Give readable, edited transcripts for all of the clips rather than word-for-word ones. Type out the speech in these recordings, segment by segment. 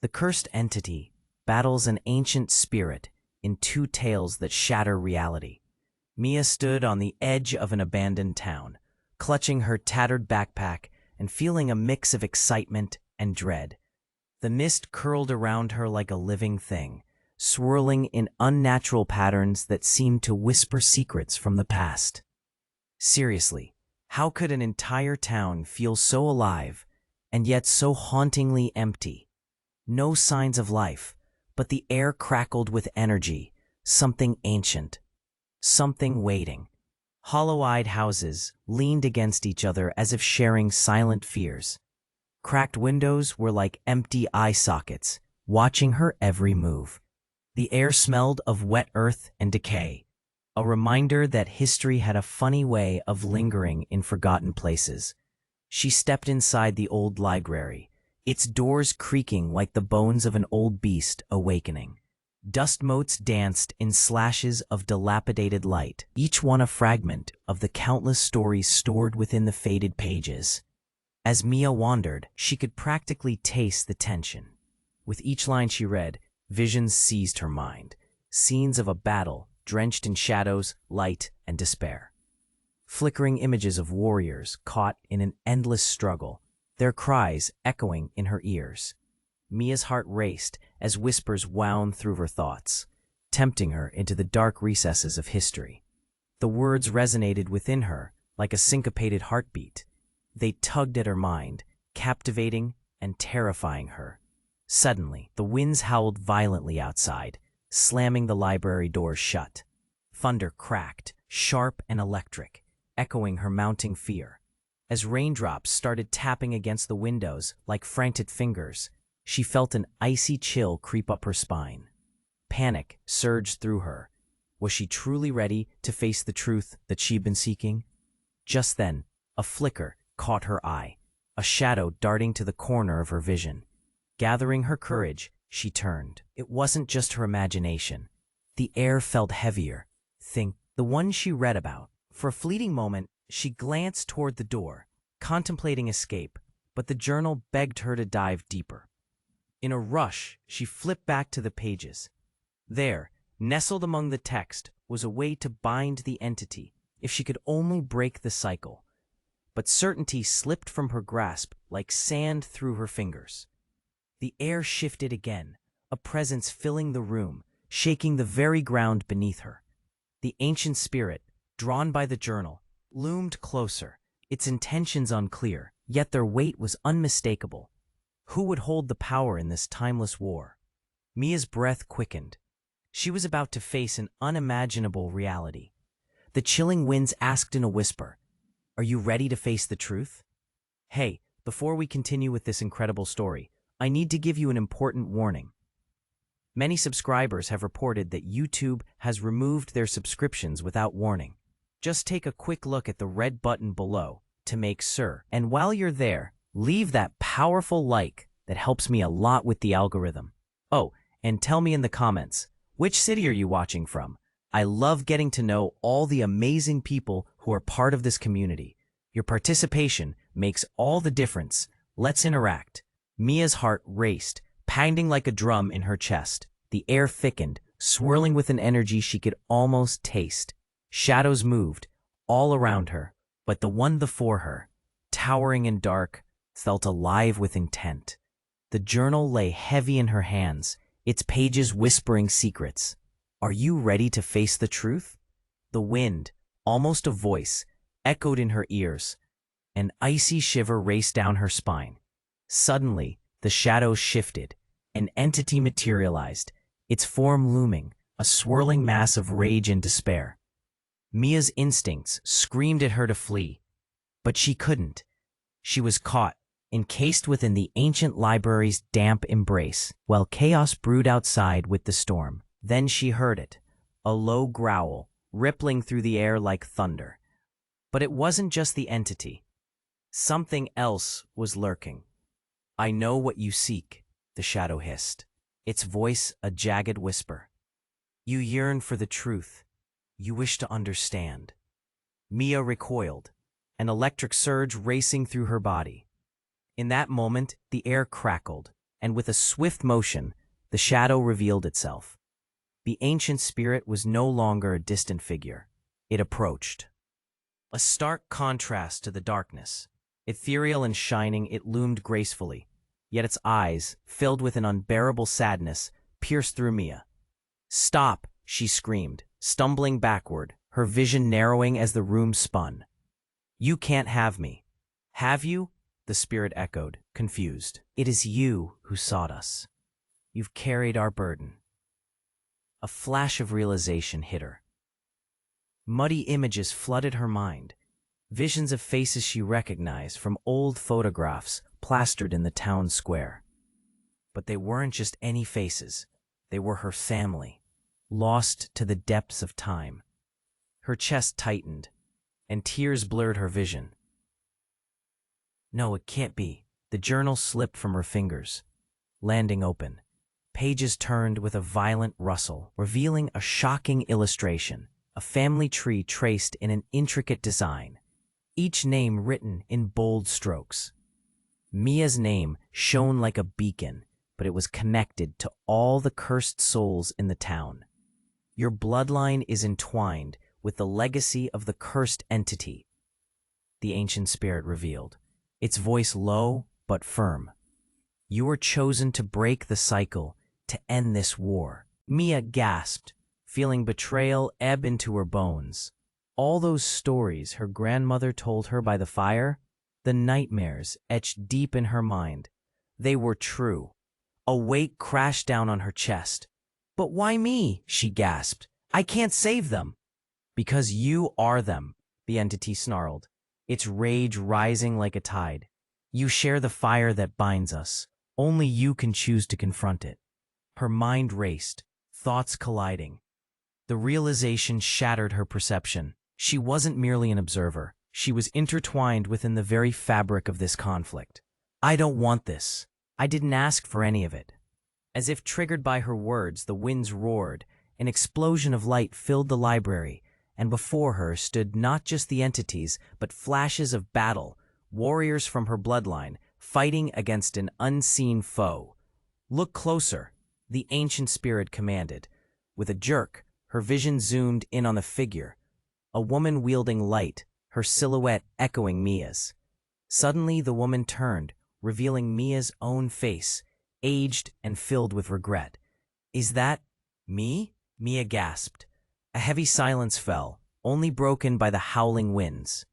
The cursed entity battles an ancient spirit in two tales that shatter reality. Mia stood on the edge of an abandoned town, clutching her tattered backpack and feeling a mix of excitement and dread. The mist curled around her like a living thing, swirling in unnatural patterns that seemed to whisper secrets from the past. Seriously, how could an entire town feel so alive and yet so hauntingly empty? No signs of life, but the air crackled with energy, something ancient, something waiting. Hollow-eyed houses leaned against each other as if sharing silent fears. Cracked windows were like empty eye sockets, watching her every move. The air smelled of wet earth and decay, a reminder that history had a funny way of lingering in forgotten places. She stepped inside the old library, its doors creaking like the bones of an old beast awakening. Dust motes danced in slashes of dilapidated light, each one a fragment of the countless stories stored within the faded pages. As Mia wandered, she could practically taste the tension. With each line she read, visions seized her mind, scenes of a battle drenched in shadows, light, and despair. Flickering images of warriors caught in an endless struggle, their cries echoing in her ears. Mia's heart raced as whispers wound through her thoughts, tempting her into the dark recesses of history. The words resonated within her like a syncopated heartbeat. They tugged at her mind, captivating and terrifying her. Suddenly, the winds howled violently outside, slamming the library doors shut. Thunder cracked, sharp and electric, echoing her mounting fear. As raindrops started tapping against the windows like frantic fingers, she felt an icy chill creep up her spine. Panic surged through her. Was she truly ready to face the truth that she'd been seeking? Just then, a flicker caught her eye, a shadow darting to the corner of her vision. Gathering her courage, she turned. It wasn't just her imagination. The air felt heavier. Think, the one she read about. For a fleeting moment, she glanced toward the door, contemplating escape, but the journal begged her to dive deeper. In a rush, she flipped back to the pages. There, nestled among the text, was a way to bind the entity, if she could only break the cycle. But certainty slipped from her grasp like sand through her fingers. The air shifted again, a presence filling the room, shaking the very ground beneath her. The ancient spirit, drawn by the journal, loomed closer, its intentions unclear, yet their weight was unmistakable. Who would hold the power in this timeless war? Mia's breath quickened. She was about to face an unimaginable reality. The chilling winds asked in a whisper, "Are you ready to face the truth?" Hey, before we continue with this incredible story, I need to give you an important warning. Many subscribers have reported that YouTube has removed their subscriptions without warning. Just take a quick look at the red button below to make sure. And while you're there, leave that powerful like that helps me a lot with the algorithm. Oh, and tell me in the comments, which city are you watching from? I love getting to know all the amazing people who are part of this community. Your participation makes all the difference. Let's interact. Mia's heart raced, pounding like a drum in her chest. The air thickened, swirling with an energy she could almost taste. Shadows moved, all around her, but the one before her, towering and dark, felt alive with intent. The journal lay heavy in her hands, its pages whispering secrets. Are you ready to face the truth? The wind, almost a voice, echoed in her ears. An icy shiver raced down her spine. Suddenly, the shadows shifted. An entity materialized, its form looming, a swirling mass of rage and despair. Mia's instincts screamed at her to flee, but she couldn't. She was caught, encased within the ancient library's damp embrace, while chaos brewed outside with the storm. Then she heard it, a low growl, rippling through the air like thunder. But it wasn't just the entity. Something else was lurking. "I know what you seek," the shadow hissed, its voice a jagged whisper. "You yearn for the truth. You wish to understand." Mia recoiled, an electric surge racing through her body. In that moment, the air crackled, and with a swift motion, the shadow revealed itself. The ancient spirit was no longer a distant figure. It approached. A stark contrast to the darkness. Ethereal and shining, it loomed gracefully, yet its eyes, filled with an unbearable sadness, pierced through Mia. "Stop!" she screamed, stumbling backward, her vision narrowing as the room spun. "You can't have me." "Have you?" the spirit echoed, confused. "It is you who sought us. You've carried our burden." A flash of realization hit her. Muddy images flooded her mind, visions of faces she recognized from old photographs plastered in the town square. But they weren't just any faces. They were her family, lost to the depths of time. Her chest tightened, and tears blurred her vision. No, it can't be. The journal slipped from her fingers, landing open. Pages turned with a violent rustle, revealing a shocking illustration, a family tree traced in an intricate design, each name written in bold strokes. Mia's name shone like a beacon, but it was connected to all the cursed souls in the town. Your bloodline is entwined with the legacy of the cursed entity, the ancient spirit revealed, its voice low but firm. You were chosen to break the cycle, to end this war. Mia gasped, feeling betrayal ebb into her bones. All those stories her grandmother told her by the fire, the nightmares etched deep in her mind. They were true. A weight crashed down on her chest. "But why me?" she gasped. "I can't save them." "Because you are them," the entity snarled, its rage rising like a tide. "You share the fire that binds us. Only you can choose to confront it." Her mind raced, thoughts colliding. The realization shattered her perception. She wasn't merely an observer. She was intertwined within the very fabric of this conflict. "I don't want this. I didn't ask for any of it." As if triggered by her words, the winds roared. An explosion of light filled the library, and before her stood not just the entities, but flashes of battle, warriors from her bloodline, fighting against an unseen foe. "Look closer," the ancient spirit commanded. With a jerk, her vision zoomed in on the figure, a woman wielding light, her silhouette echoing Mia's. Suddenly, the woman turned, revealing Mia's own face, aged and filled with regret. "Is that me?" Mia gasped. A heavy silence fell, only broken by the howling winds.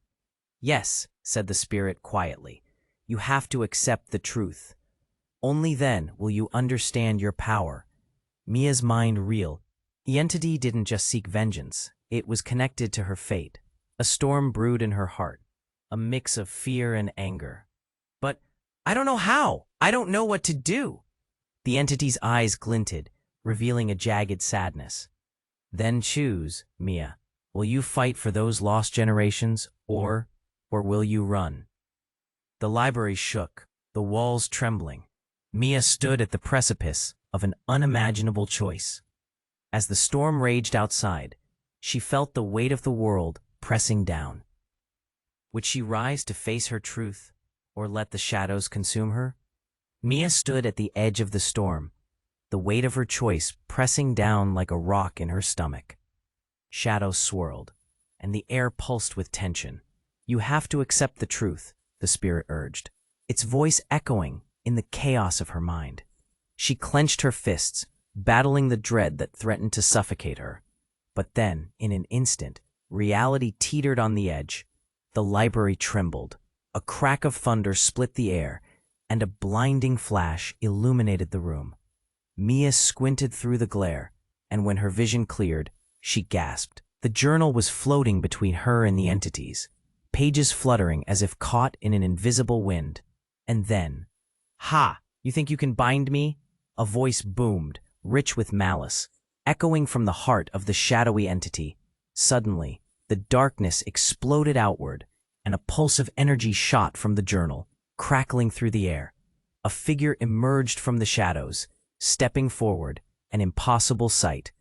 "Yes," said the spirit quietly. "You have to accept the truth. Only then will you understand your power." Mia's mind reeled. The entity didn't just seek vengeance. It was connected to her fate. A storm brewed in her heart, a mix of fear and anger. "But I don't know how. I don't know what to do." The entity's eyes glinted, revealing a jagged sadness. "Then choose, Mia. Will you fight for those lost generations, or will you run?" The library shook, the walls trembling. Mia stood at the precipice of an unimaginable choice. As the storm raged outside, she felt the weight of the world pressing down. Would she rise to face her truth, or let the shadows consume her? Mia stood at the edge of the storm, the weight of her choice pressing down like a rock in her stomach. Shadows swirled, and the air pulsed with tension. "You have to accept the truth," the spirit urged, its voice echoing in the chaos of her mind. She clenched her fists, battling the dread that threatened to suffocate her. But then, in an instant, reality teetered on the edge. The library trembled. A crack of thunder split the air, and a blinding flash illuminated the room. Mia squinted through the glare, and when her vision cleared, she gasped. The journal was floating between her and the entities, pages fluttering as if caught in an invisible wind. And then, "Ha! You think you can bind me?" A voice boomed, rich with malice, echoing from the heart of the shadowy entity. Suddenly, the darkness exploded outward, and a pulse of energy shot from the journal, crackling through the air. A figure emerged from the shadows, stepping forward, an impossible sight.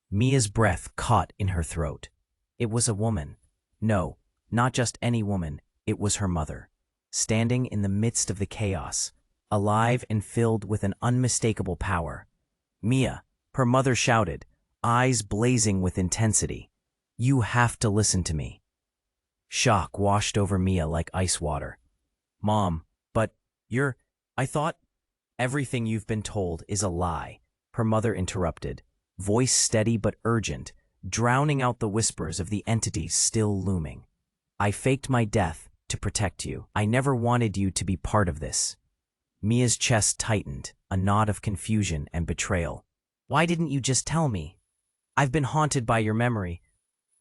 Mia's breath caught in her throat. It was a woman. No, not just any woman. It was her mother, standing in the midst of the chaos, alive and filled with an unmistakable power. "Mia," her mother shouted, eyes blazing with intensity. "You have to listen to me." Shock washed over Mia like ice water. "Mom, but I thought—" "Everything you've been told is a lie," her mother interrupted, voice steady but urgent, drowning out the whispers of the entities still looming. "I faked my death to protect you. I never wanted you to be part of this." Mia's chest tightened, a knot of confusion and betrayal. "Why didn't you just tell me? I've been haunted by your memory."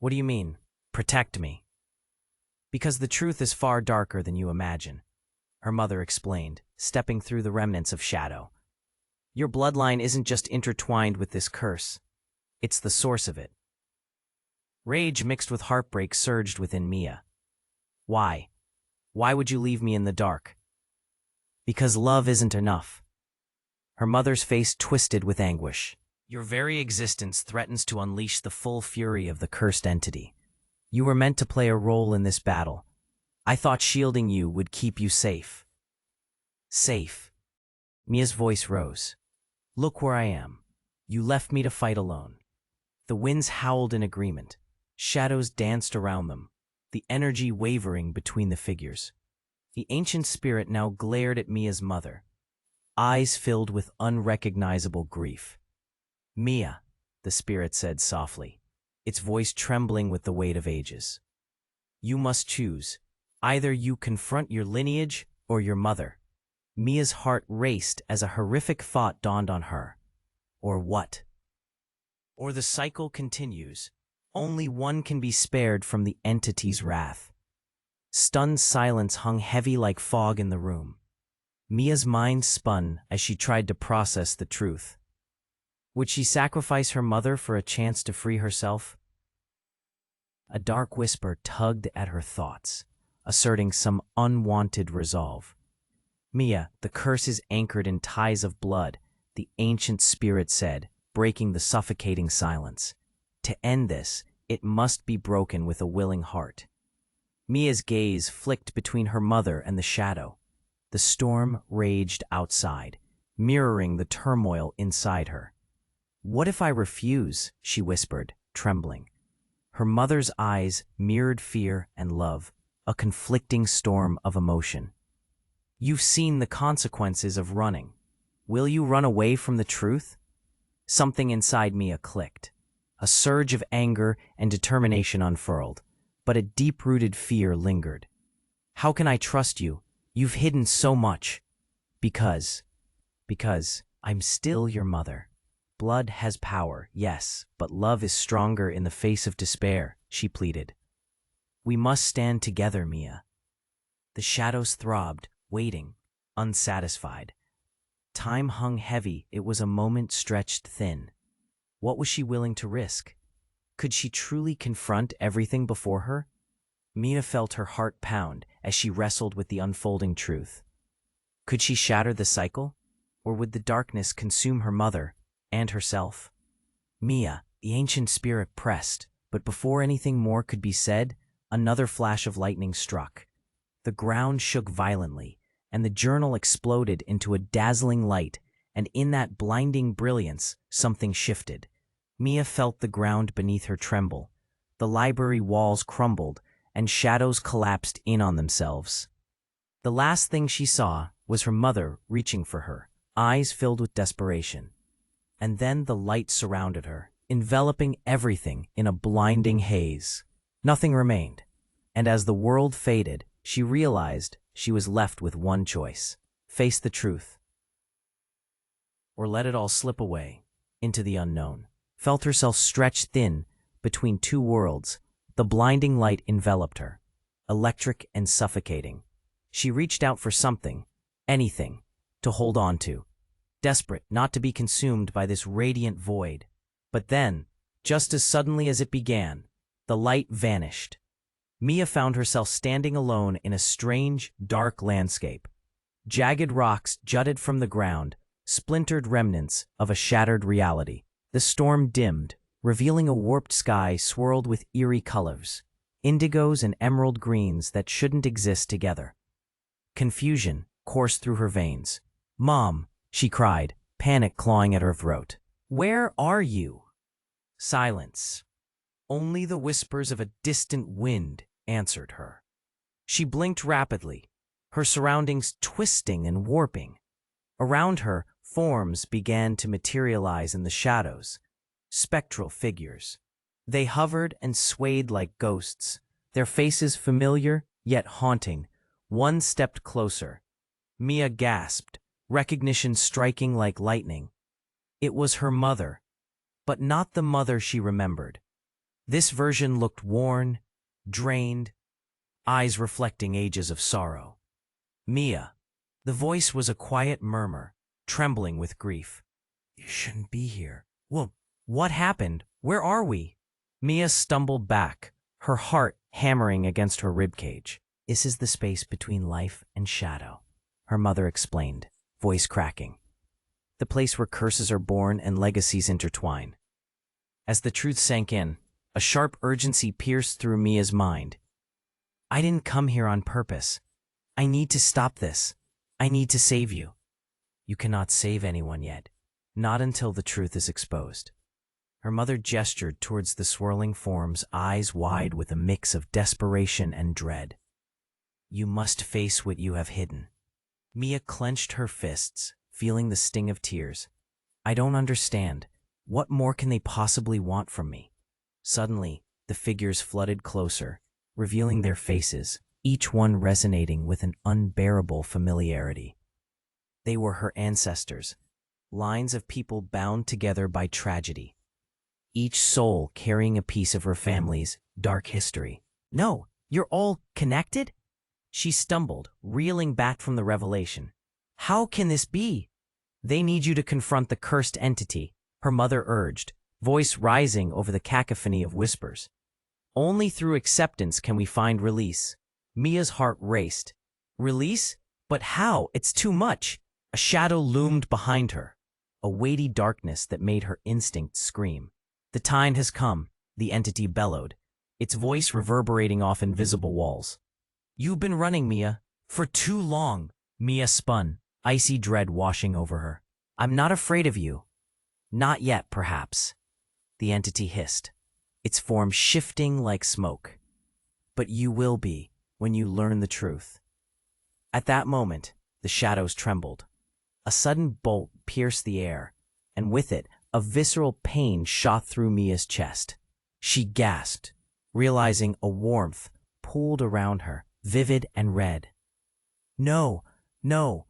"What do you mean, protect me?" "Because the truth is far darker than you imagine," her mother explained, stepping through the remnants of shadow. "Your bloodline isn't just intertwined with this curse. It's the source of it." Rage mixed with heartbreak surged within Mia. "Why? Why would you leave me in the dark?" "Because love isn't enough." Her mother's face twisted with anguish. "Your very existence threatens to unleash the full fury of the cursed entity. You were meant to play a role in this battle. I thought shielding you would keep you safe." "Safe?" Mia's voice rose. "Look where I am. You left me to fight alone." The winds howled in agreement. Shadows danced around them, the energy wavering between the figures. The ancient spirit now glared at Mia's mother, eyes filled with unrecognizable grief. "Mia," the spirit said softly, its voice trembling with the weight of ages. "You must choose. Either you confront your lineage or your mother." Mia's heart raced as a horrific thought dawned on her. Or what? Or the cycle continues. Only one can be spared from the entity's wrath. Stunned silence hung heavy like fog in the room. Mia's mind spun as she tried to process the truth. Would she sacrifice her mother for a chance to free herself? A dark whisper tugged at her thoughts, asserting some unwanted resolve. "Mia, the curse is anchored in ties of blood," the ancient spirit said, breaking the suffocating silence. "To end this, it must be broken with a willing heart." Mia's gaze flicked between her mother and the shadow. The storm raged outside, mirroring the turmoil inside her. "What if I refuse?" she whispered, trembling. Her mother's eyes mirrored fear and love, a conflicting storm of emotion. "You've seen the consequences of running. Will you run away from the truth?" Something inside Mia clicked. A surge of anger and determination unfurled, but a deep-rooted fear lingered. "How can I trust you? You've hidden so much." Because I'm still your mother. Blood has power, yes, but love is stronger in the face of despair," she pleaded. "We must stand together, Mia." The shadows throbbed, waiting, unsatisfied. Time hung heavy, it was a moment stretched thin. What was she willing to risk? Could she truly confront everything before her? Mia felt her heart pound as she wrestled with the unfolding truth. Could she shatter the cycle? Or would the darkness consume her mother and herself? "Mia," the ancient spirit pressed, but before anything more could be said, another flash of lightning struck. The ground shook violently, and the journal exploded into a dazzling light, and in that blinding brilliance, something shifted. Mia felt the ground beneath her tremble. The library walls crumbled, and shadows collapsed in on themselves. The last thing she saw was her mother reaching for her, eyes filled with desperation. And then the light surrounded her, enveloping everything in a blinding haze. Nothing remained, and as the world faded, she realized she was left with one choice: face the truth, or let it all slip away into the unknown. Felt herself stretched thin between two worlds. The blinding light enveloped her, electric and suffocating. She reached out for something, anything, to hold on to, desperate not to be consumed by this radiant void. But then, just as suddenly as it began, the light vanished. Mia found herself standing alone in a strange, dark landscape. Jagged rocks jutted from the ground, splintered remnants of a shattered reality. The storm dimmed, revealing a warped sky swirled with eerie colors, indigos and emerald greens that shouldn't exist together. Confusion coursed through her veins. "Mom," she cried, panic clawing at her throat. "Where are you?" Silence. Only the whispers of a distant wind answered her. She blinked rapidly, her surroundings twisting and warping. Around her, forms began to materialize in the shadows, spectral figures. They hovered and swayed like ghosts, their faces familiar yet haunting. One stepped closer. Mia gasped, recognition striking like lightning. It was her mother, but not the mother she remembered. This version looked worn, drained, eyes reflecting ages of sorrow. "Mia." The voice was a quiet murmur, trembling with grief. "You shouldn't be here." "Well, what happened? Where are we?" Mia stumbled back, her heart hammering against her ribcage. "This is the space between life and shadow," her mother explained, voice cracking. "The place where curses are born and legacies intertwine." As the truth sank in, a sharp urgency pierced through Mia's mind. "I didn't come here on purpose. I need to stop this. I need to save you." "You cannot save anyone yet. Not until the truth is exposed." Her mother gestured towards the swirling forms, eyes wide with a mix of desperation and dread. "You must face what you have hidden." Mia clenched her fists, feeling the sting of tears. "I don't understand. What more can they possibly want from me?" Suddenly, the figures flooded closer, revealing their faces, each one resonating with an unbearable familiarity. They were her ancestors, lines of people bound together by tragedy, each soul carrying a piece of her family's dark history. "No, you're all connected?" She stumbled, reeling back from the revelation. "How can this be?" "They need you to confront the cursed entity," her mother urged, voice rising over the cacophony of whispers. "Only through acceptance can we find release." Mia's heart raced. "Release? But how? It's too much." A shadow loomed behind her, a weighty darkness that made her instincts scream. "The time has come," the entity bellowed, its voice reverberating off invisible walls. "You've been running, Mia, for too long." Mia spun, icy dread washing over her. "I'm not afraid of you." "Not yet, perhaps," the entity hissed, its form shifting like smoke. "But you will be when you learn the truth." At that moment, the shadows trembled. A sudden bolt pierced the air, and with it, a visceral pain shot through Mia's chest. She gasped, realizing a warmth pooled around her, vivid and red. "No, no."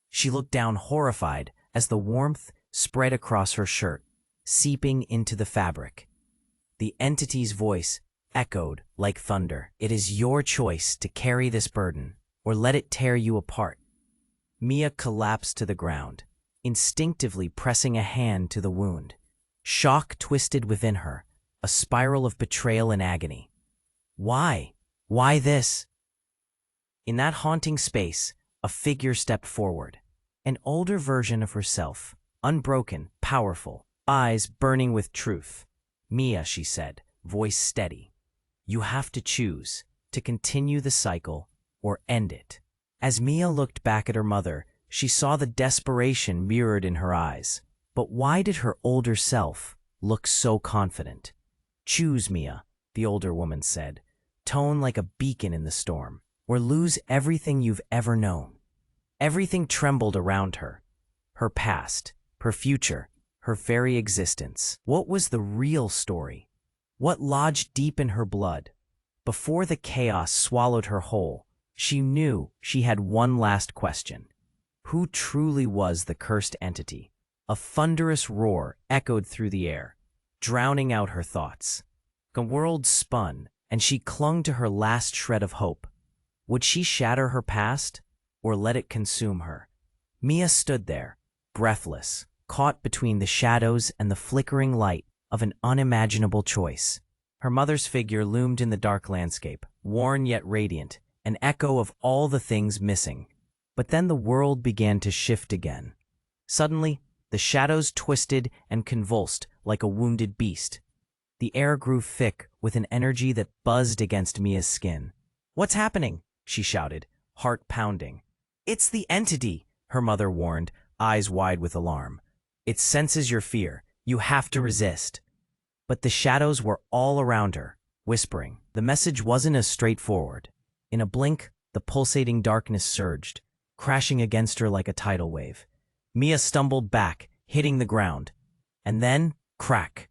She looked down horrified as the warmth spread across her shirt, seeping into the fabric. The entity's voice echoed like thunder. "It is your choice to carry this burden, or let it tear you apart." Mia collapsed to the ground, instinctively pressing a hand to the wound. Shock twisted within her, a spiral of betrayal and agony. Why? Why this? In that haunting space, a figure stepped forward. An older version of herself, unbroken, powerful, eyes burning with truth. "Mia," she said, voice steady. "You have to choose, to continue the cycle or end it." As Mia looked back at her mother, she saw the desperation mirrored in her eyes. But why did her older self look so confident? "Choose, Mia," the older woman said, tone like a beacon in the storm, "or lose everything you've ever known." Everything trembled around her. Her past, her future, her very existence. What was the real story? What lodged deep in her blood? Before the chaos swallowed her whole, she knew she had one last question. Who truly was the cursed entity? A thunderous roar echoed through the air, drowning out her thoughts. The world spun, and she clung to her last shred of hope. Would she shatter her past, or let it consume her? Mia stood there, breathless, caught between the shadows and the flickering light of an unimaginable choice. Her mother's figure loomed in the dark landscape, worn yet radiant, an echo of all the things missing. But then the world began to shift again. Suddenly, the shadows twisted and convulsed like a wounded beast. The air grew thick with an energy that buzzed against Mia's skin. "What's happening?" she shouted, heart pounding. "It's the entity," her mother warned, eyes wide with alarm. It senses your fear. You have to resist. But the shadows were all around her, whispering. The message wasn't as straightforward. In a blink, the pulsating darkness surged, crashing against her like a tidal wave. Mia stumbled back, hitting the ground. And then, crack!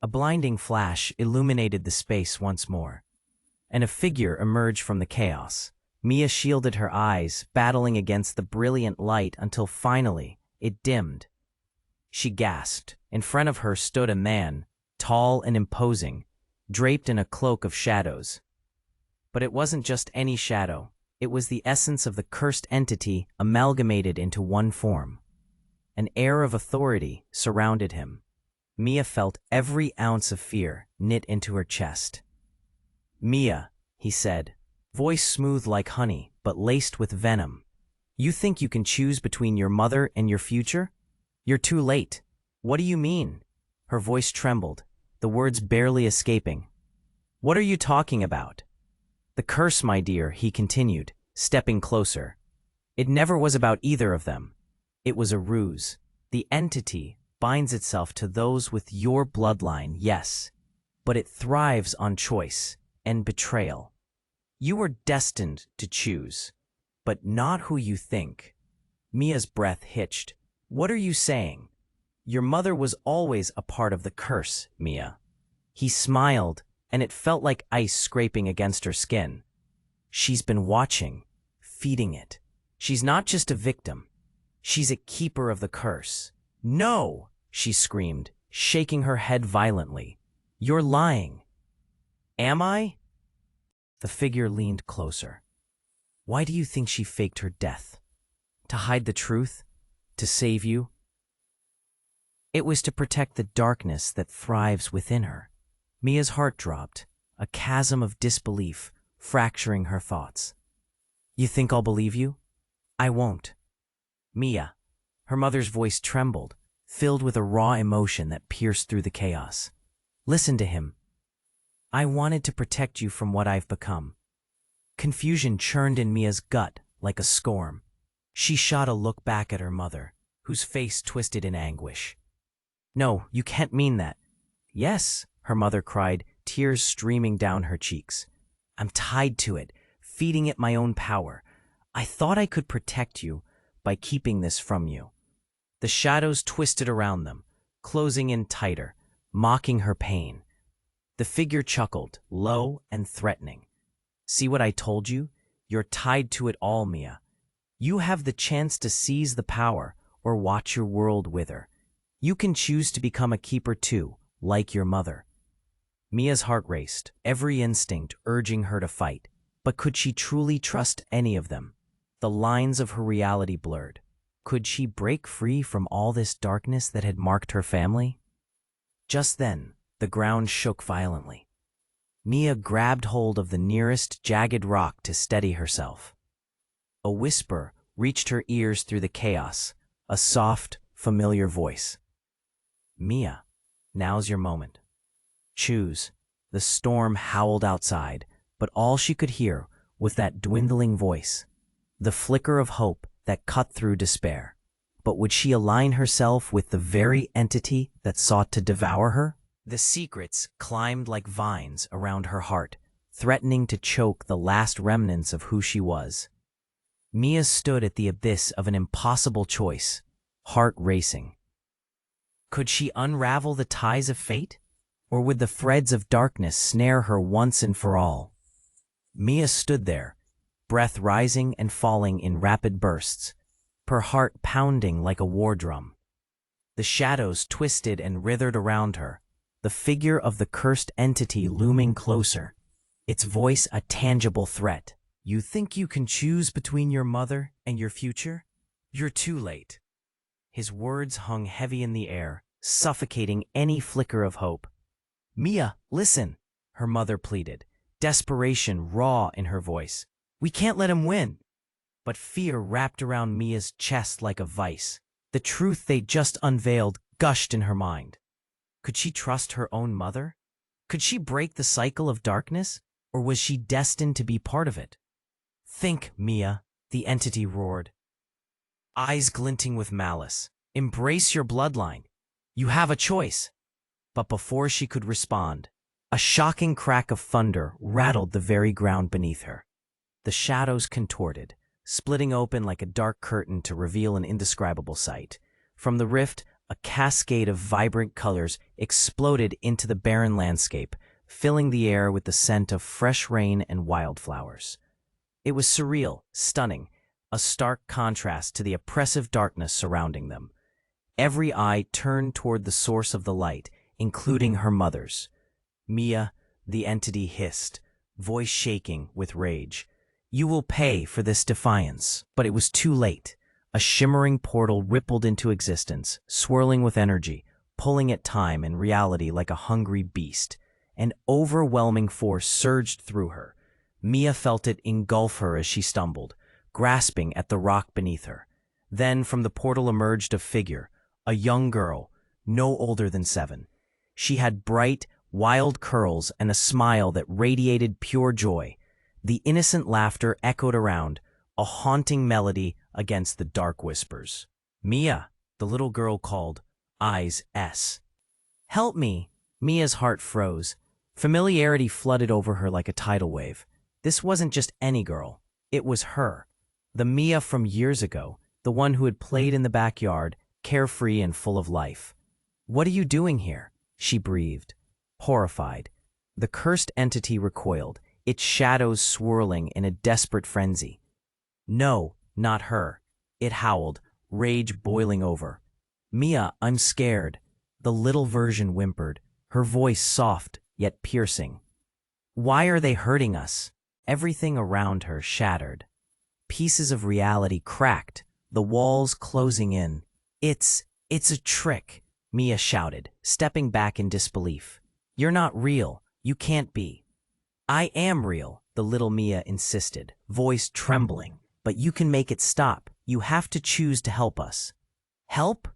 A blinding flash illuminated the space once more, and a figure emerged from the chaos. Mia shielded her eyes, battling against the brilliant light until finally it dimmed. She gasped. In front of her stood a man, tall and imposing, draped in a cloak of shadows. But it wasn't just any shadow. It was the essence of the cursed entity amalgamated into one form. An air of authority surrounded him. Mia felt every ounce of fear knit into her chest. "Mia," he said, voice smooth like honey but laced with venom. "You think you can choose between your mother and your future? You're too late." "What do you mean?" Her voice trembled, the words barely escaping. "What are you talking about?" "The curse, my dear," he continued, stepping closer. "It never was about either of them. It was a ruse. The entity binds itself to those with your bloodline, yes, but it thrives on choice and betrayal. You were destined to choose, but not who you think." Mia's breath hitched. "What are you saying?" "Your mother was always a part of the curse, Mia." He smiled, and it felt like ice scraping against her skin. "She's been watching, feeding it. She's not just a victim. She's a keeper of the curse." "No!" she screamed, shaking her head violently. "You're lying." "Am I?" The figure leaned closer. "Why do you think she faked her death? To hide the truth? To save you?" "It was to protect the darkness that thrives within her." Mia's heart dropped, a chasm of disbelief fracturing her thoughts. "You think I'll believe you? I won't." "Mia." Her mother's voice trembled, filled with a raw emotion that pierced through the chaos. "Listen to him. I wanted to protect you from what I've become." Confusion churned in Mia's gut like a storm. She shot a look back at her mother, whose face twisted in anguish. "No, you can't mean that." "Yes," her mother cried, tears streaming down her cheeks. "I'm tied to it, feeding it my own power. I thought I could protect you by keeping this from you." The shadows twisted around them, closing in tighter, mocking her pain. The figure chuckled, low and threatening. "See what I told you? You're tied to it all, Mia. You have the chance to seize the power or watch your world wither. You can choose to become a keeper too, like your mother." Mia's heart raced, every instinct urging her to fight. But could she truly trust any of them? The lines of her reality blurred. Could she break free from all this darkness that had marked her family? Just then, the ground shook violently. Mia grabbed hold of the nearest jagged rock to steady herself. A whisper reached her ears through the chaos, a soft, familiar voice. "Mia, now's your moment. Choose." The storm howled outside, but all she could hear was that dwindling voice, the flicker of hope that cut through despair. But would she align herself with the very entity that sought to devour her? The secrets climbed like vines around her heart, threatening to choke the last remnants of who she was. Mia stood at the abyss of an impossible choice, heart racing. Could she unravel the ties of fate? Or would the threads of darkness snare her once and for all? Mia stood there, breath rising and falling in rapid bursts, her heart pounding like a war drum. The shadows twisted and writhed around her, the figure of the cursed entity looming closer, its voice a tangible threat. "You think you can choose between your mother and your future? You're too late." His words hung heavy in the air, suffocating any flicker of hope. "Mia, listen," her mother pleaded, desperation raw in her voice. "We can't let him win." But fear wrapped around Mia's chest like a vice. The truth they just unveiled gushed in her mind. Could she trust her own mother? Could she break the cycle of darkness? Or was she destined to be part of it? "Think, Mia," the entity roared. eyes glinting with malice. Embrace your bloodline. You have a choice. But before she could respond, a shocking crack of thunder rattled the very ground beneath her. The shadows contorted, splitting open like a dark curtain to reveal an indescribable sight. From the rift, a cascade of vibrant colors exploded into the barren landscape, filling the air with the scent of fresh rain and wildflowers. It was surreal, stunning, a stark contrast to the oppressive darkness surrounding them. Every eye turned toward the source of the light, including her mother's. Mia, the entity, hissed, voice shaking with rage. You will pay for this defiance. But it was too late. A shimmering portal rippled into existence, swirling with energy, pulling at time and reality like a hungry beast. An overwhelming force surged through her. Mia felt it engulf her as she stumbled, grasping at the rock beneath her. Then from the portal emerged a figure, a young girl, no older than 7. She had bright, wild curls and a smile that radiated pure joy. The innocent laughter echoed around, a haunting melody against the dark whispers. Mia, the little girl called, eyes S. Help me! Mia's heart froze. Familiarity flooded over her like a tidal wave. This wasn't just any girl. It was her. The Mia from years ago, the one who had played in the backyard, carefree and full of life. What are you doing here? She breathed, horrified. The cursed entity recoiled, its shadows swirling in a desperate frenzy. No, not her. It howled, rage boiling over. Mia, I'm scared. The little version whimpered, her voice soft yet piercing. Why are they hurting us? Everything around her shattered. Pieces of reality cracked, the walls closing in. It's a trick, Mia shouted, stepping back in disbelief. You're not real. You can't be. I am real, the little Mia insisted, voice trembling. But you can make it stop. You have to choose to help us. Help?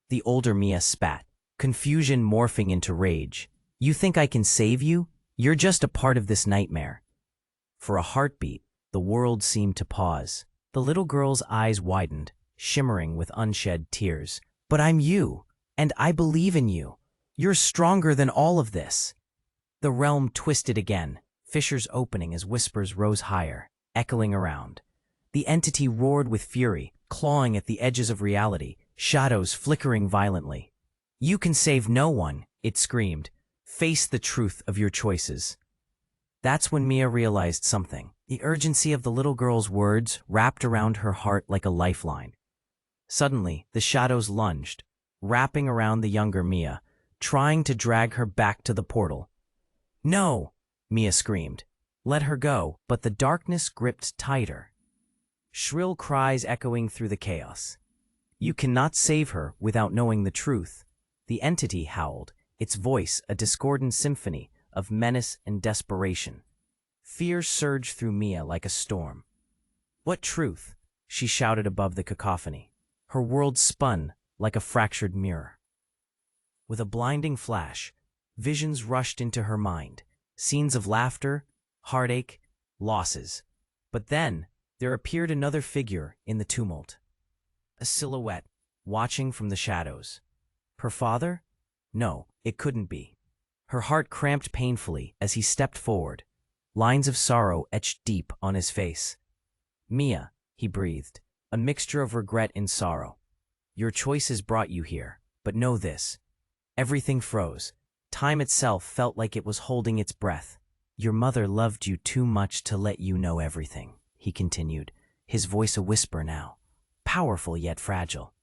The older Mia spat, confusion morphing into rage. You think I can save you? You're just a part of this nightmare. For a heartbeat, the world seemed to pause. The little girl's eyes widened, shimmering with unshed tears. But I'm you, and I believe in you. You're stronger than all of this. The realm twisted again, fissures opening as whispers rose higher, echoing around. The entity roared with fury, clawing at the edges of reality, shadows flickering violently. You can save no one, it screamed. Face the truth of your choices. That's when Mia realized something. The urgency of the little girl's words wrapped around her heart like a lifeline. Suddenly, the shadows lunged, wrapping around the younger Mia, trying to drag her back to the portal. No, Mia screamed. Let her go, but the darkness gripped tighter. Shrill cries echoing through the chaos. You cannot save her without knowing the truth. The entity howled, its voice a discordant symphony of menace and desperation. Fear surged through Mia like a storm. What truth? She shouted above the cacophony. Her world spun like a fractured mirror. With a blinding flash, visions rushed into her mind, scenes of laughter, heartache, losses. But then, there appeared another figure in the tumult. A silhouette, watching from the shadows. Her father? No, it couldn't be. Her heart cramped painfully as he stepped forward, lines of sorrow etched deep on his face. Mia, he breathed, a mixture of regret and sorrow. Your choices brought you here, but know this. Everything froze. Time itself felt like it was holding its breath. Your mother loved you too much to let you know everything, he continued, his voice a whisper now, powerful yet fragile.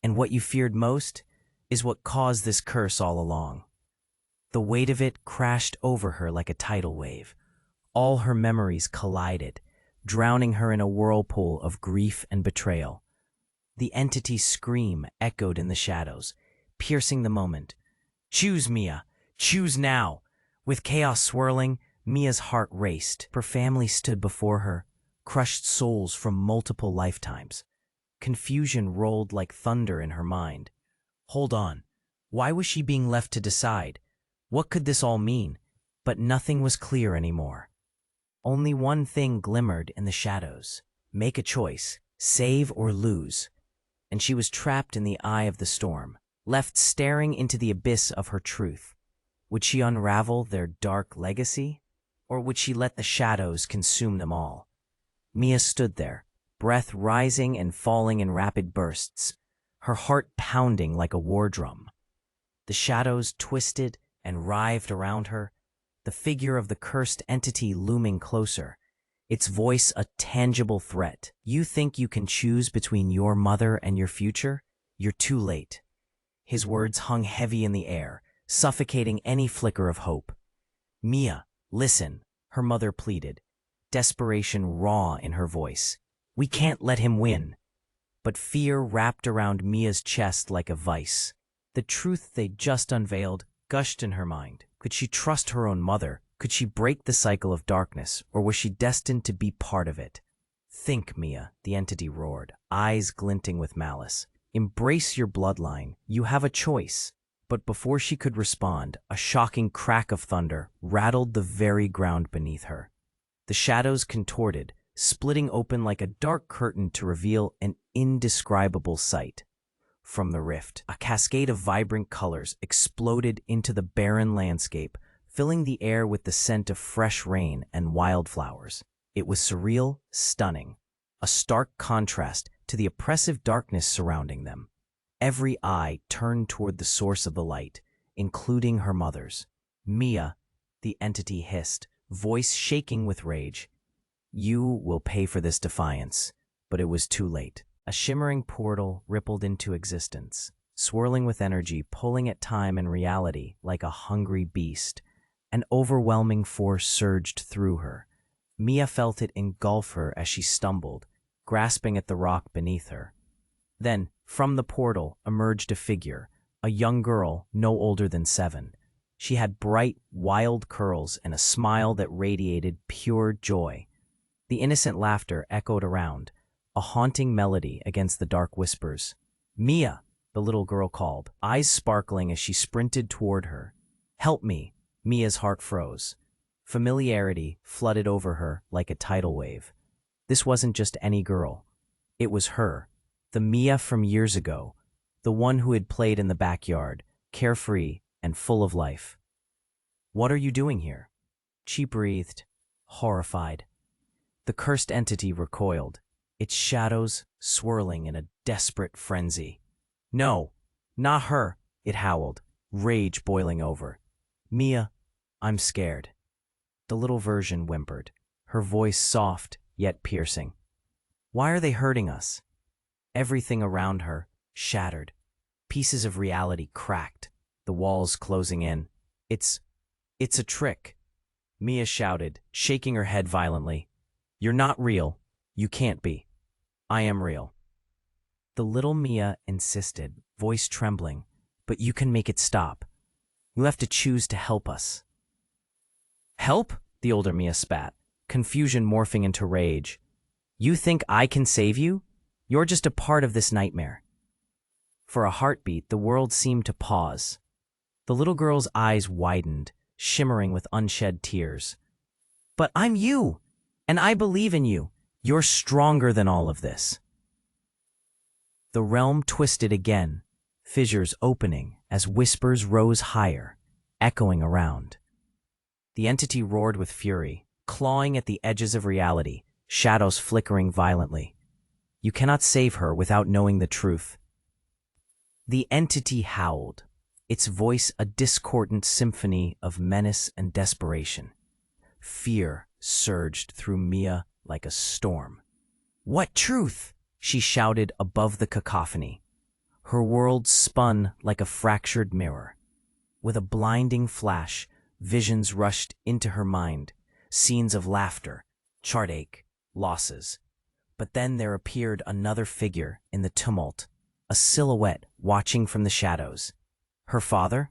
And what you feared most is what caused this curse all along. The weight of it crashed over her like a tidal wave. All her memories collided, drowning her in a whirlpool of grief and betrayal. The entity's scream echoed in the shadows, piercing the moment. Choose, Mia. Choose now. With chaos swirling, Mia's heart raced. Her family stood before her, crushed souls from multiple lifetimes. Confusion rolled like thunder in her mind. Hold on. Why was she being left to decide? What could this all mean? But nothing was clear anymore. Only one thing glimmered in the shadows. Make a choice. Save or lose. and she was trapped in the eye of the storm, left staring into the abyss of her truth. Would she unravel their dark legacy, or would she let the shadows consume them all? Mia stood there, breath rising and falling in rapid bursts, her heart pounding like a war drum. The shadows twisted and writhed around her, the figure of the cursed entity looming closer, its voice a tangible threat. You think you can choose between your mother and your future? You're too late. His words hung heavy in the air, suffocating any flicker of hope. Mia, listen, her mother pleaded, desperation raw in her voice. We can't let him win. But fear wrapped around Mia's chest like a vice. The truth they'd just unveiled gushed in her mind. Could she trust her own mother? Could she break the cycle of darkness, or was she destined to be part of it? Think, Mia, the entity roared, eyes glinting with malice. Embrace your bloodline. You have a choice. But before she could respond, a shocking crack of thunder rattled the very ground beneath her. The shadows contorted, splitting open like a dark curtain to reveal an indescribable sight. From the rift, a cascade of vibrant colors exploded into the barren landscape, filling the air with the scent of fresh rain and wildflowers. It was surreal, stunning, a stark contrast to the oppressive darkness surrounding them. Every eye turned toward the source of the light, including her mother's. Mia, the entity hissed, voice shaking with rage. You will pay for this defiance, but it was too late. A shimmering portal rippled into existence, swirling with energy, pulling at time and reality like a hungry beast. An overwhelming force surged through her. Mia felt it engulf her as she stumbled, grasping at the rock beneath her. Then, from the portal, emerged a figure, a young girl no older than 7. She had bright, wild curls and a smile that radiated pure joy. The innocent laughter echoed around, a haunting melody against the dark whispers. Mia, the little girl called, eyes sparkling as she sprinted toward her. Help me, Mia's heart froze. Familiarity flooded over her like a tidal wave. This wasn't just any girl. It was her, the Mia from years ago, the one who had played in the backyard, carefree and full of life. What are you doing here? She breathed, horrified. The cursed entity recoiled, its shadows swirling in a desperate frenzy. No, not her, it howled, rage boiling over. Mia, I'm scared. The little version whimpered, her voice soft yet piercing. Why are they hurting us? Everything around her shattered. Pieces of reality cracked, the walls closing in. It's a trick, Mia shouted, shaking her head violently. You're not real. You can't be. I am real. The little Mia insisted, voice trembling, but you can make it stop. You have to choose to help us. Help? The older Mia spat, confusion morphing into rage. You think I can save you? You're just a part of this nightmare. For a heartbeat, the world seemed to pause. The little girl's eyes widened, shimmering with unshed tears. But I'm you, and I believe in you. You're stronger than all of this. The realm twisted again, fissures opening as whispers rose higher, echoing around. The entity roared with fury, clawing at the edges of reality, shadows flickering violently. You cannot save her without knowing the truth. The entity howled, its voice a discordant symphony of menace and desperation. Fear surged through Mia like a storm. What truth? She shouted above the cacophony. Her world spun like a fractured mirror. With a blinding flash, visions rushed into her mind, scenes of laughter, heartache, losses. But then there appeared another figure in the tumult, a silhouette watching from the shadows. Her father?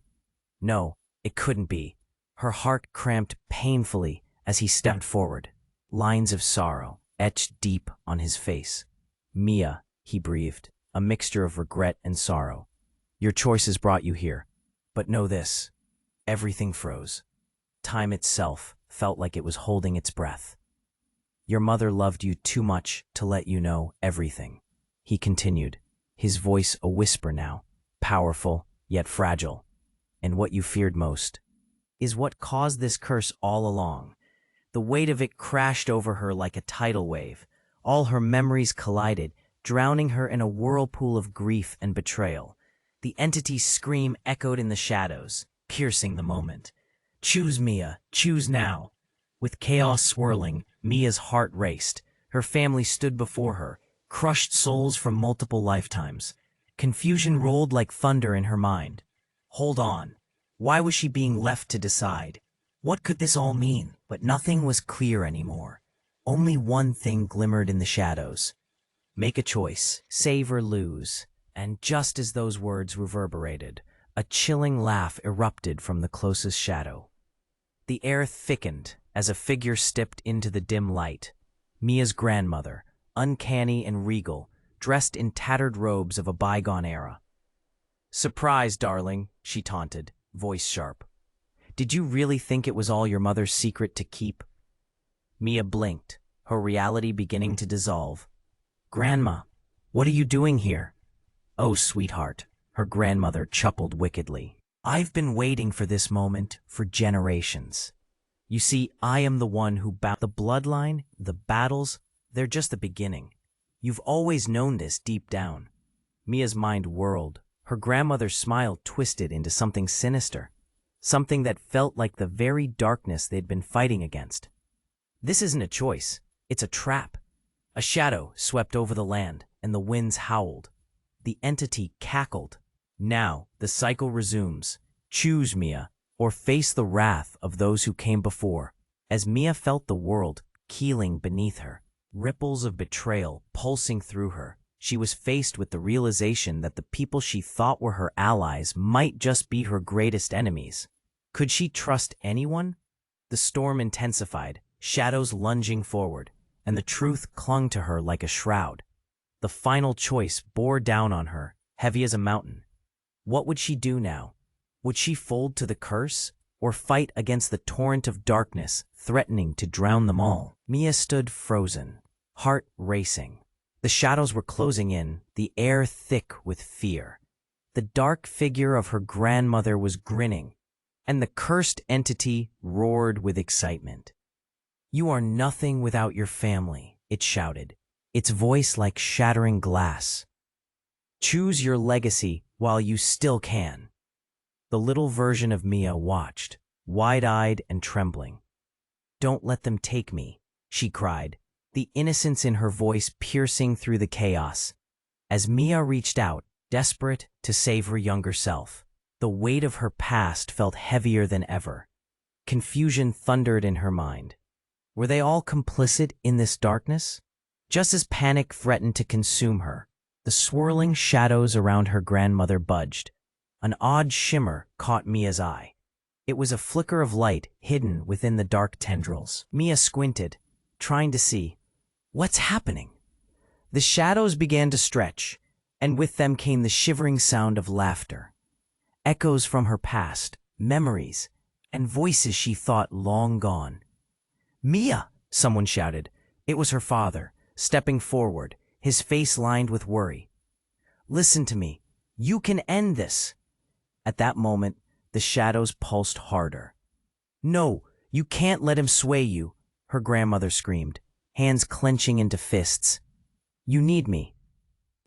No, it couldn't be. Her heart cramped painfully as he stepped forward, lines of sorrow etched deep on his face. Mia, he breathed, a mixture of regret and sorrow. Your choices brought you here. But know this, everything froze. Time itself felt like it was holding its breath. Your mother loved you too much to let you know everything, he continued, his voice a whisper now, powerful yet fragile. And what you feared most is what caused this curse all along. The weight of it crashed over her like a tidal wave. All her memories collided, drowning her in a whirlpool of grief and betrayal. The entity's scream echoed in the shadows, piercing the moment. "Choose, Mia, choose now." With chaos swirling, Mia's heart raced. Her family stood before her, crushed souls from multiple lifetimes. Confusion rolled like thunder in her mind. Hold on. Why was she being left to decide? What could this all mean? But nothing was clear anymore. Only one thing glimmered in the shadows. Make a choice, save or lose. And just as those words reverberated, a chilling laugh erupted from the closest shadow. The air thickened as a figure stepped into the dim light. Mia's grandmother, uncanny and regal, dressed in tattered robes of a bygone era. "Surprise, darling," she taunted, voice sharp. "Did you really think it was all your mother's secret to keep?" Mia blinked, her reality beginning to dissolve. "Grandma, what are you doing here?" "Oh, sweetheart," her grandmother chuckled wickedly. "I've been waiting for this moment for generations. You see, I am the one who bound the bloodline, the battles, they're just the beginning. You've always known this deep down." Mia's mind whirled. Her grandmother's smile twisted into something sinister, something that felt like the very darkness they'd been fighting against. "This isn't a choice, it's a trap." A shadow swept over the land, and the winds howled. The entity cackled. "Now, the cycle resumes. Choose, Mia, or face the wrath of those who came before." As Mia felt the world keeling beneath her, ripples of betrayal pulsing through her, she was faced with the realization that the people she thought were her allies might just be her greatest enemies. Could she trust anyone? The storm intensified, shadows lunging forward, and the truth clung to her like a shroud. The final choice bore down on her, heavy as a mountain. What would she do now? Would she fold to the curse, or fight against the torrent of darkness threatening to drown them all? Mia stood frozen, heart racing. The shadows were closing in, the air thick with fear. The dark figure of her grandmother was grinning, and the cursed entity roared with excitement. "You are nothing without your family," it shouted, its voice like shattering glass. "Choose your legacy while you still can." The little version of Mia watched, wide-eyed and trembling. "Don't let them take me," she cried, the innocence in her voice piercing through the chaos. As Mia reached out, desperate to save her younger self, the weight of her past felt heavier than ever. Confusion thundered in her mind. Were they all complicit in this darkness? Just as panic threatened to consume her, the swirling shadows around her grandmother budged. An odd shimmer caught Mia's eye. It was a flicker of light hidden within the dark tendrils. Mia squinted, trying to see. What's happening? The shadows began to stretch, and with them came the shivering sound of laughter. Echoes from her past, memories, and voices she thought long gone. "Mia!" someone shouted. It was her father, stepping forward, his face lined with worry. "Listen to me. You can end this." At that moment, the shadows pulsed harder. "No, you can't let him sway you," her grandmother screamed, hands clenching into fists. "You need me."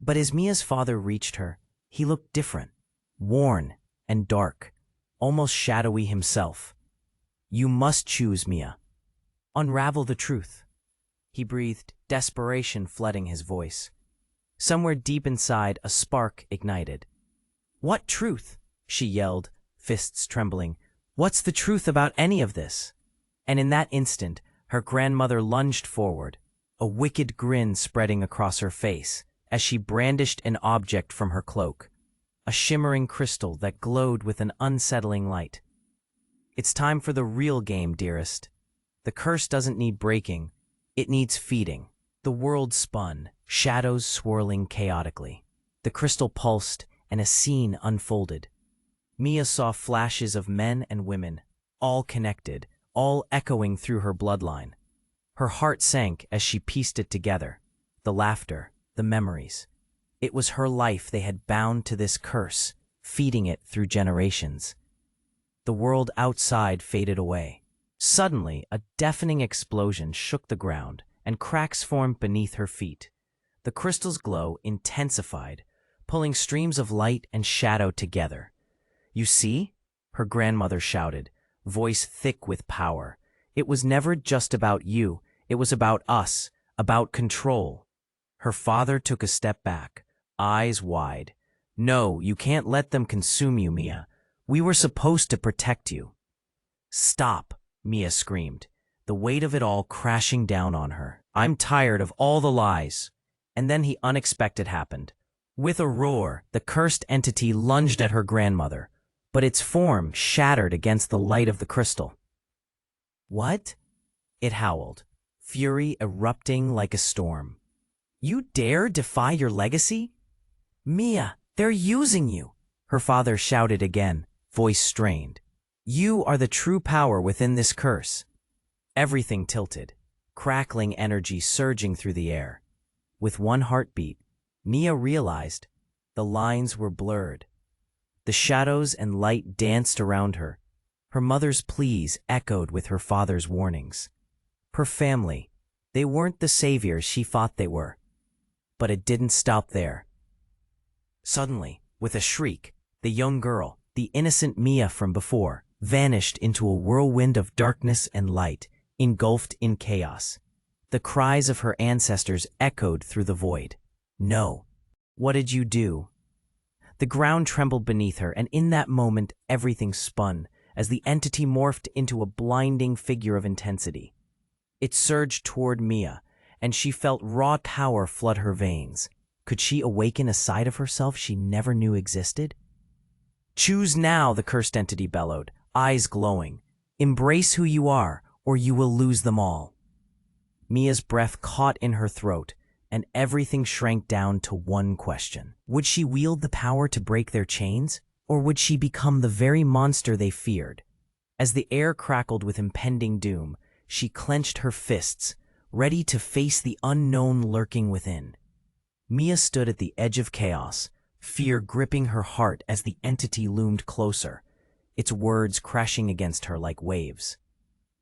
But as Mia's father reached her, he looked different, worn and dark, almost shadowy himself. "You must choose, Mia. Unravel the truth." He breathed, desperation flooding his voice. Somewhere deep inside, a spark ignited. "What truth?" she yelled, fists trembling. "What's the truth about any of this?" And in that instant, her grandmother lunged forward, a wicked grin spreading across her face as she brandished an object from her cloak, a shimmering crystal that glowed with an unsettling light. "It's time for the real game, dearest. The curse doesn't need breaking, it needs feeding." The world spun, shadows swirling chaotically. The crystal pulsed, and a scene unfolded. Mia saw flashes of men and women, all connected, all echoing through her bloodline. Her heart sank as she pieced it together, the laughter, the memories. It was her life they had bound to this curse, feeding it through generations. The world outside faded away. Suddenly, a deafening explosion shook the ground, and cracks formed beneath her feet. The crystal's glow intensified, pulling streams of light and shadow together. "You see?" her grandmother shouted, voice thick with power. "It was never just about you, it was about us, about control." Her father took a step back, eyes wide. "No, you can't let them consume you, Mia. We were supposed to protect you." "Stop," Mia screamed, the weight of it all crashing down on her. "I'm tired of all the lies." And then the unexpected happened. With a roar, the cursed entity lunged at her grandmother, but its form shattered against the light of the crystal. "What?" it howled, fury erupting like a storm. "You dare defy your legacy? Mia, they're using you!" her father shouted again, voice strained. "You are the true power within this curse." Everything tilted, crackling energy surging through the air. With one heartbeat, Mia realized the lines were blurred. The shadows and light danced around her. Her mother's pleas echoed with her father's warnings. Her family, they weren't the saviors she thought they were. But it didn't stop there. Suddenly, with a shriek, the young girl, the innocent Mia from before, vanished into a whirlwind of darkness and light, engulfed in chaos. The cries of her ancestors echoed through the void. "No. What did you do?" The ground trembled beneath her, and in that moment everything spun, as the entity morphed into a blinding figure of intensity. It surged toward Mia, and she felt raw power flood her veins. Could she awaken a side of herself she never knew existed? "Choose now," the cursed entity bellowed, eyes glowing. "Embrace who you are, or you will lose them all." Mia's breath caught in her throat, and everything shrank down to one question. Would she wield the power to break their chains, or would she become the very monster they feared? As the air crackled with impending doom, she clenched her fists, ready to face the unknown lurking within. Mia stood at the edge of chaos, fear gripping her heart as the entity loomed closer, its words crashing against her like waves.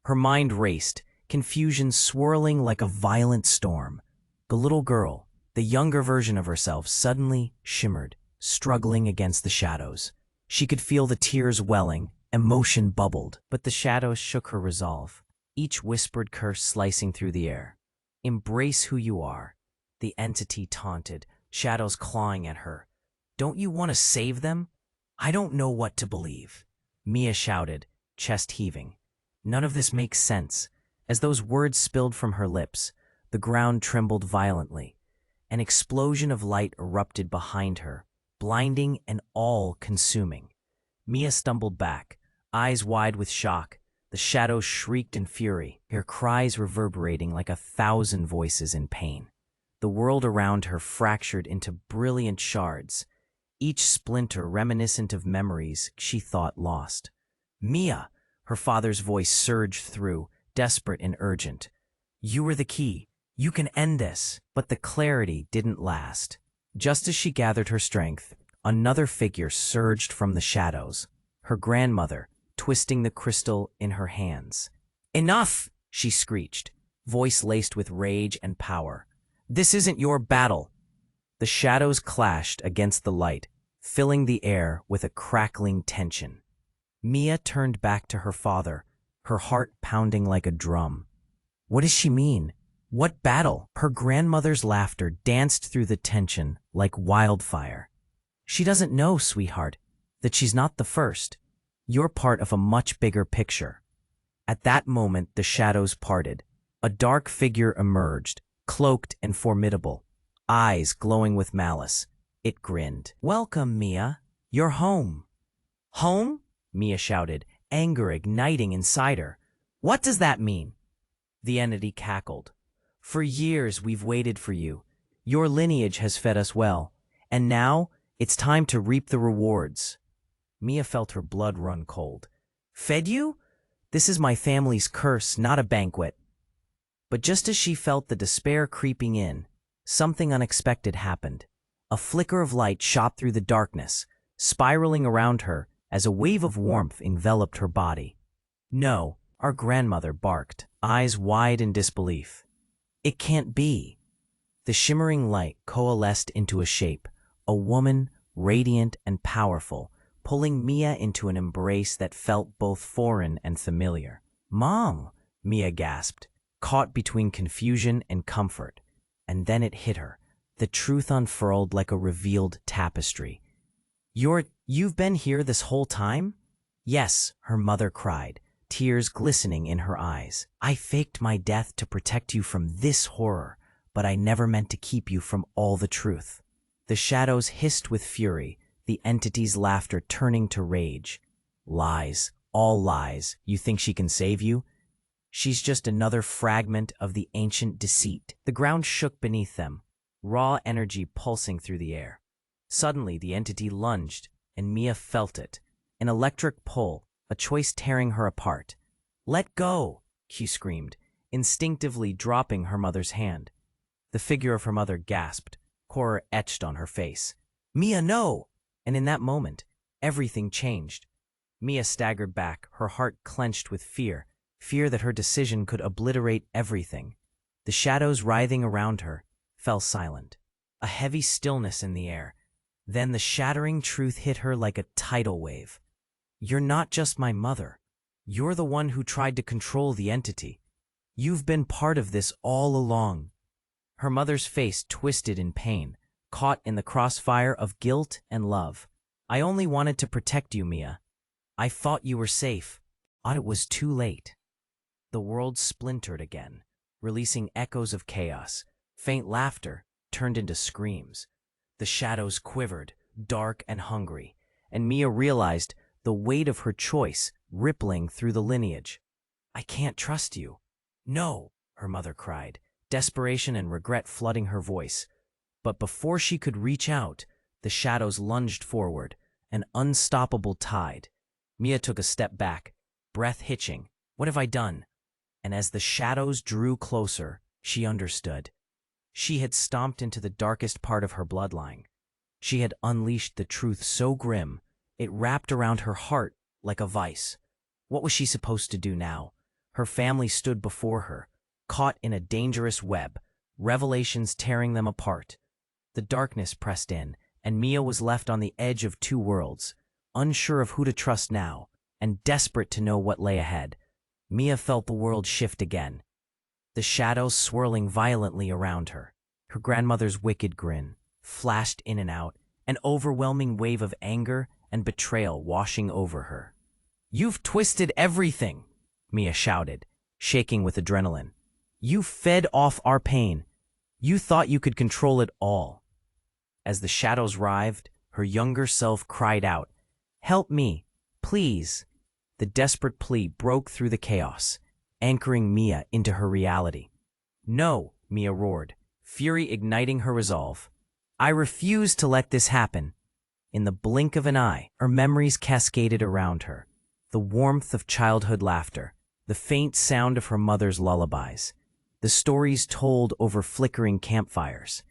Her mind raced, confusion swirling like a violent storm. The little girl, the younger version of herself, suddenly shimmered, struggling against the shadows. She could feel the tears welling, emotion bubbled, but the shadows shook her resolve, each whispered curse slicing through the air. "Embrace who you are," the entity taunted, shadows clawing at her. "Don't you want to save them?" "I don't know what to believe," Mia shouted, chest heaving. None of this makes sense. As those words spilled from her lips, the ground trembled violently. An explosion of light erupted behind her, blinding and all-consuming. Mia stumbled back, eyes wide with shock. The shadows shrieked in fury, her cries reverberating like 1,000 voices in pain. The world around her fractured into brilliant shards, each splinter reminiscent of memories she thought lost. "Mia!" her father's voice surged through, desperate and urgent. "You were the key. You can end this." But the clarity didn't last. Just as she gathered her strength, another figure surged from the shadows, her grandmother, twisting the crystal in her hands. "Enough!" she screeched, voice laced with rage and power. "This isn't your battle." The shadows clashed against the light, filling the air with a crackling tension. Mia turned back to her father, her heart pounding like a drum. What does she mean? What battle? Her grandmother's laughter danced through the tension like wildfire. "She doesn't know, sweetheart, that she's not the first. You're part of a much bigger picture." At that moment, the shadows parted. A dark figure emerged, cloaked and formidable, eyes glowing with malice. It grinned. "Welcome, Mia. You're home." "Home?" Mia shouted, anger igniting inside her. "What does that mean?" The entity cackled. "For years we've waited for you. Your lineage has fed us well, and now it's time to reap the rewards." Mia felt her blood run cold. "Fed you? This is my family's curse, not a banquet." But just as she felt the despair creeping in, something unexpected happened. A flicker of light shot through the darkness, spiraling around her as a wave of warmth enveloped her body. "No," our grandmother barked, eyes wide in disbelief. "It can't be." The shimmering light coalesced into a shape, a woman, radiant and powerful, pulling Mia into an embrace that felt both foreign and familiar. "Mom!" Mia gasped, caught between confusion and comfort. And then it hit her. The truth unfurled like a revealed tapestry. "You've been here this whole time?" "Yes," her mother cried, tears glistening in her eyes. "I faked my death to protect you from this horror, but I never meant to keep you from all the truth." The shadows hissed with fury, the entity's laughter turning to rage. "Lies, all lies. You think she can save you? She's just another fragment of the ancient deceit." The ground shook beneath them, raw energy pulsing through the air. Suddenly, the entity lunged, and Mia felt it. An electric pull, a choice tearing her apart. "Let go!" she screamed, instinctively dropping her mother's hand. The figure of her mother gasped, horror etched on her face. "Mia, no!" And in that moment, everything changed. Mia staggered back, her heart clenched with fear that her decision could obliterate everything. The shadows writhing around her fell silent. A heavy stillness in the air. Then the shattering truth hit her like a tidal wave. "You're not just my mother. You're the one who tried to control the entity. You've been part of this all along." Her mother's face twisted in pain, caught in the crossfire of guilt and love. "I only wanted to protect you, Mia. I thought you were safe. But it was too late." The world splintered again, releasing echoes of chaos. Faint laughter turned into screams. The shadows quivered, dark and hungry, and Mia realized the weight of her choice rippling through the lineage. "I can't trust you." "No," her mother cried, desperation and regret flooding her voice. But before she could reach out, the shadows lunged forward, an unstoppable tide. Mia took a step back, breath hitching. "What have I done?" And as the shadows drew closer, she understood. She had stomped into the darkest part of her bloodline. She had unleashed the truth so grim, it wrapped around her heart like a vice. What was she supposed to do now? Her family stood before her, caught in a dangerous web, revelations tearing them apart. The darkness pressed in, and Mia was left on the edge of two worlds, unsure of who to trust now, and desperate to know what lay ahead. Mia felt the world shift again, the shadows swirling violently around her. Her grandmother's wicked grin flashed in and out, an overwhelming wave of anger and betrayal washing over her. "You've twisted everything," Mia shouted, shaking with adrenaline. "You fed off our pain. You thought you could control it all." As the shadows writhed, her younger self cried out, "Help me, please." The desperate plea broke through the chaos, anchoring Mia into her reality. "No," Mia roared, fury igniting her resolve. "I refuse to let this happen." In the blink of an eye, her memories cascaded around her. The warmth of childhood laughter, the faint sound of her mother's lullabies, the stories told over flickering campfires.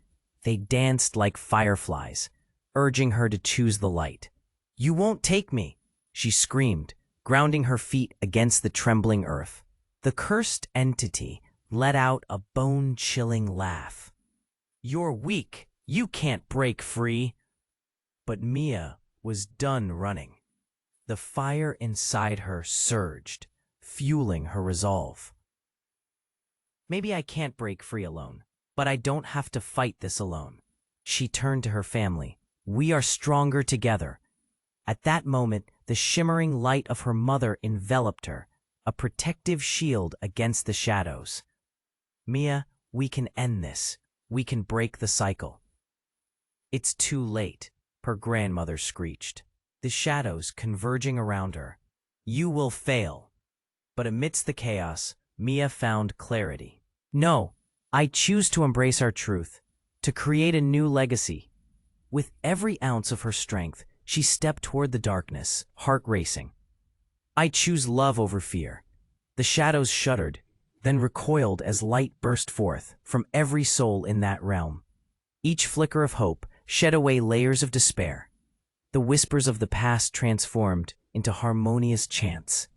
They danced like fireflies, urging her to choose the light. "You won't take me," she screamed, grounding her feet against the trembling earth. The cursed entity let out a bone-chilling laugh. "You're weak. You can't break free." But Mia was done running. The fire inside her surged, fueling her resolve. "Maybe I can't break free alone, but I don't have to fight this alone." She turned to her family. "We are stronger together." At that moment, the shimmering light of her mother enveloped her, a protective shield against the shadows. "Mia, we can end this. We can break the cycle." "It's too late," her grandmother screeched, the shadows converging around her. "You will fail." But amidst the chaos, Mia found clarity. "No, I choose to embrace our truth, to create a new legacy." With every ounce of her strength, she stepped toward the darkness, heart racing. "I choose love over fear." The shadows shuddered, then recoiled as light burst forth from every soul in that realm. Each flicker of hope shed away layers of despair. The whispers of the past transformed into harmonious chants.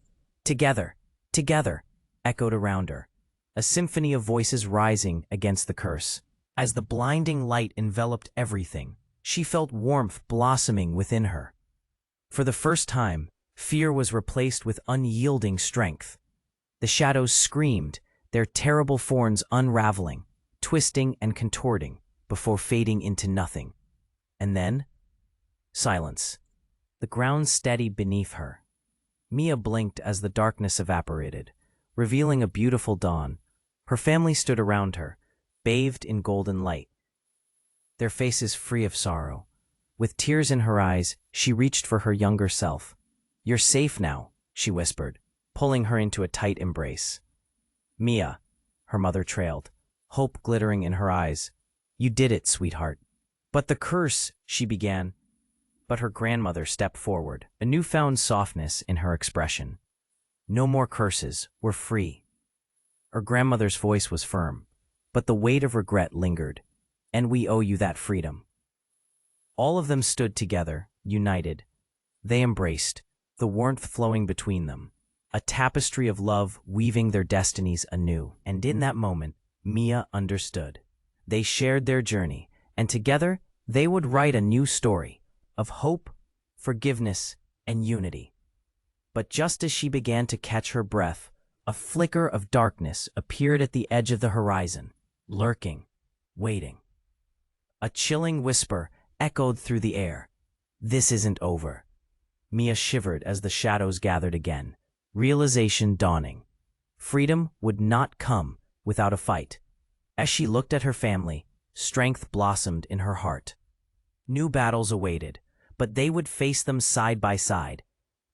Together, together, echoed around her, a symphony of voices rising against the curse. As the blinding light enveloped everything, she felt warmth blossoming within her. For the first time, fear was replaced with unyielding strength. The shadows screamed, their terrible forms unraveling, twisting and contorting, before fading into nothing. And then, silence. The ground steadied beneath her. Mia blinked as the darkness evaporated, revealing a beautiful dawn. Her family stood around her, bathed in golden light, their faces free of sorrow. With tears in her eyes, she reached for her younger self. "You're safe now," she whispered, pulling her into a tight embrace. "Mia," her mother trailed, hope glittering in her eyes. "You did it, sweetheart." "But the curse," she began. But her grandmother stepped forward, a newfound softness in her expression. "No more curses, we're free." Her grandmother's voice was firm, but the weight of regret lingered. "And we owe you that freedom." All of them stood together, united. They embraced, the warmth flowing between them, a tapestry of love weaving their destinies anew. And in that moment, Mia understood. They shared their journey, and together they would write a new story of hope, forgiveness, and unity. But just as she began to catch her breath, a flicker of darkness appeared at the edge of the horizon, lurking, waiting. A chilling whisper echoed through the air. "This isn't over." Mia shivered as the shadows gathered again, realization dawning. Freedom would not come without a fight. As she looked at her family, strength blossomed in her heart. New battles awaited, but they would face them side by side.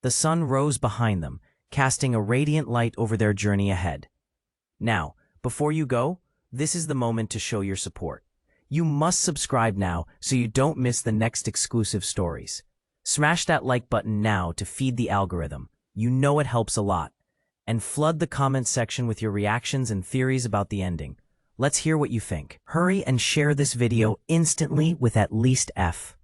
The sun rose behind them, casting a radiant light over their journey ahead. Now, before you go, this is the moment to show your support. You must subscribe now so you don't miss the next exclusive stories. Smash that like button now to feed the algorithm. You know it helps a lot. And flood the comments section with your reactions and theories about the ending. Let's hear what you think. Hurry and share this video instantly with at least F.